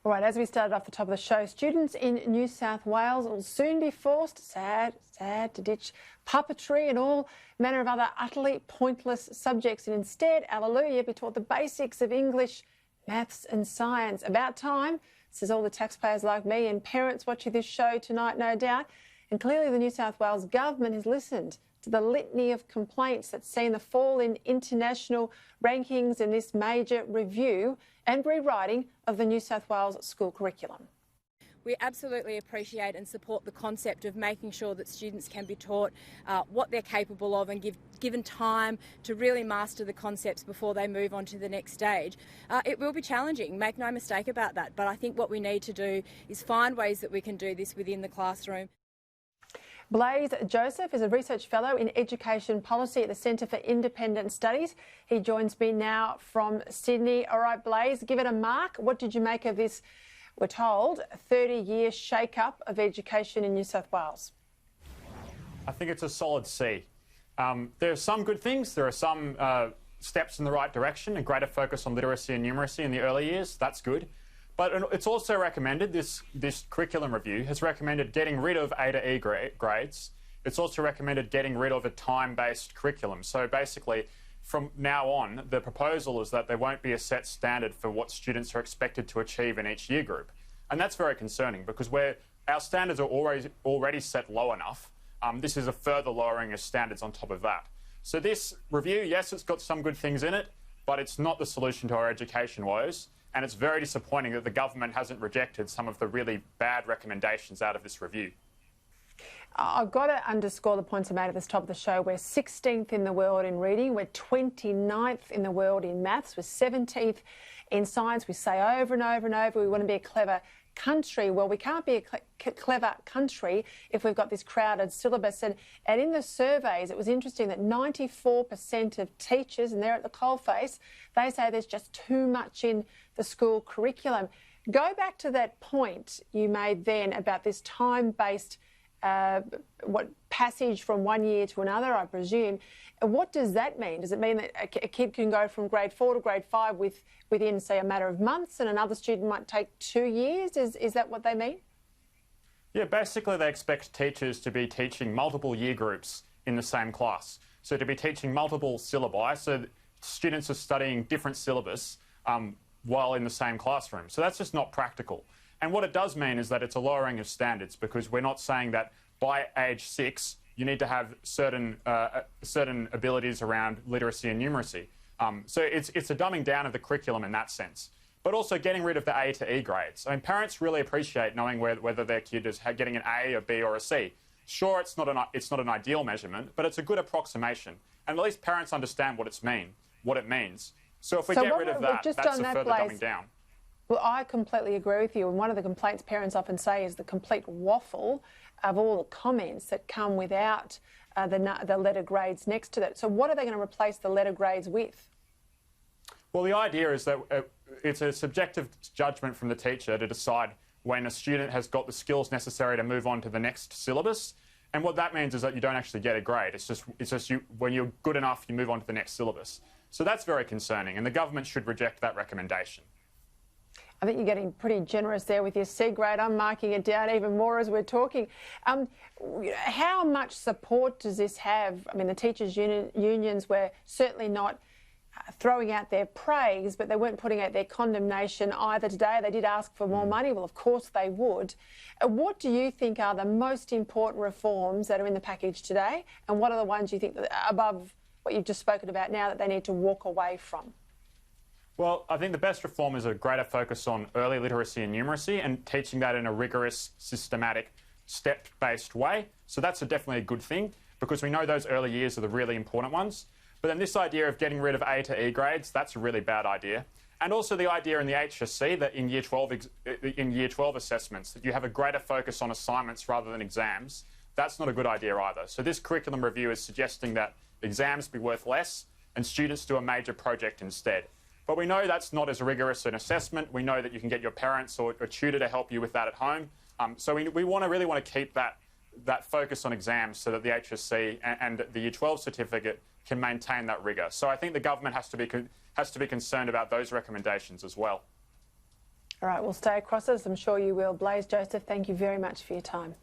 All right, as we started off the top of the show, students in New South Wales will soon be forced, sad to ditch puppetry and all manner of other utterly pointless subjects and instead, hallelujah, be taught the basics of English, maths and science. About time, says all the taxpayers like me and parents watching this show tonight, no doubt. And clearly the New South Wales government has listened to the litany of complaints that's seen the fall in international rankings in this major review and rewriting of the New South Wales school curriculum. We absolutely appreciate and support the concept of making sure that students can be taught what they're capable of and given time to really master the concepts before they move on to the next stage. It will be challenging, make no mistake about that, but I think what we need to do is find ways that we can do this within the classroom. Blaise Joseph is a research fellow in education policy at the Centre for Independent Studies. He joins me now from Sydney. All right, Blaise, give it a mark. What did you make of this, we're told, 30-year shake-up of education in New South Wales? I think it's a solid C. There are some good things. There are some steps in the right direction, a greater focus on literacy and numeracy in the early years. That's good. But it's also recommended, this curriculum review has recommended getting rid of A to E grades. It's also recommended getting rid of a time-based curriculum. So basically, from now on, the proposal is that there won't be a set standard for what students are expected to achieve in each year group. And that's very concerning because our standards are already set low enough. This is a further lowering of standards on top of that. So this review, yes, it's got some good things in it, but it's not the solution to our education woes. And it's very disappointing that the government hasn't rejected some of the really bad recommendations out of this review. I've got to underscore the points I made at the top of the show. We're 16th in the world in reading. We're 29th in the world in maths. We're 17th in science. We say over and over and over we want to be a clever country. Well, we can't be a clever country if we've got this crowded syllabus. And in the surveys, it was interesting that 94% of teachers, and they're at the coalface, they say there's just too much in the school curriculum. Go back to that point you made then about this time-based passage from one year to another, I presume. What does that mean? Does it mean that a kid can go from grade 4 to grade 5 within, say, a matter of months, and another student might take 2 years? Is that what they mean? Yeah, basically they expect teachers to be teaching multiple year groups in the same class. So to be teaching multiple syllabi, so students are studying different syllabus while in the same classroom. So that's just not practical. And what it does mean is that it's a lowering of standards because we're not saying that by age 6 you need to have certain abilities around literacy and numeracy. So it's a dumbing down of the curriculum in that sense. But also getting rid of the A to E grades. I mean, parents really appreciate knowing whether their kid is getting an A, a B or a C. Sure, it's not an ideal measurement, but it's a good approximation. And at least parents understand what it means. So if we get rid of that, that's a further dumbing down. Well, I completely agree with you. And one of the complaints parents often say is the complete waffle of all the comments that come without the letter grades next to that. So what are they going to replace the letter grades with? Well, the idea is that it's a subjective judgment from the teacher to decide when a student has got the skills necessary to move on to the next syllabus. And what that means is that you don't actually get a grade. It's just when you're good enough, you move on to the next syllabus. So that's very concerning, and the government should reject that recommendation. I think you're getting pretty generous there with your C grade. I'm marking it down even more as we're talking. How much support does this have? I mean, the teachers' unions were certainly not throwing out their praise, but they weren't putting out their condemnation either today. They did ask for more money. Well, of course they would. What do you think are the most important reforms that are in the package today? And what are the ones you think that are above what you've just spoken about now that they need to walk away from? Well, I think the best reform is a greater focus on early literacy and numeracy and teaching that in a rigorous, systematic, step-based way. So that's definitely a good thing because we know those early years are the really important ones. But then this idea of getting rid of A to E grades, that's a really bad idea. And also the idea in the HSC that in Year 12 assessments that you have a greater focus on assignments rather than exams, that's not a good idea either. So this curriculum review is suggesting that exams be worth less and students do a major project instead. But we know that's not as rigorous an assessment. We know that you can get your parents or a tutor to help you with that at home. So we really want to keep that focus on exams so that the HSC and the Year 12 certificate can maintain that rigour. So I think the government has to be concerned about those recommendations as well. All right, we'll stay across it, as I'm sure you will. Blaise Joseph, thank you very much for your time.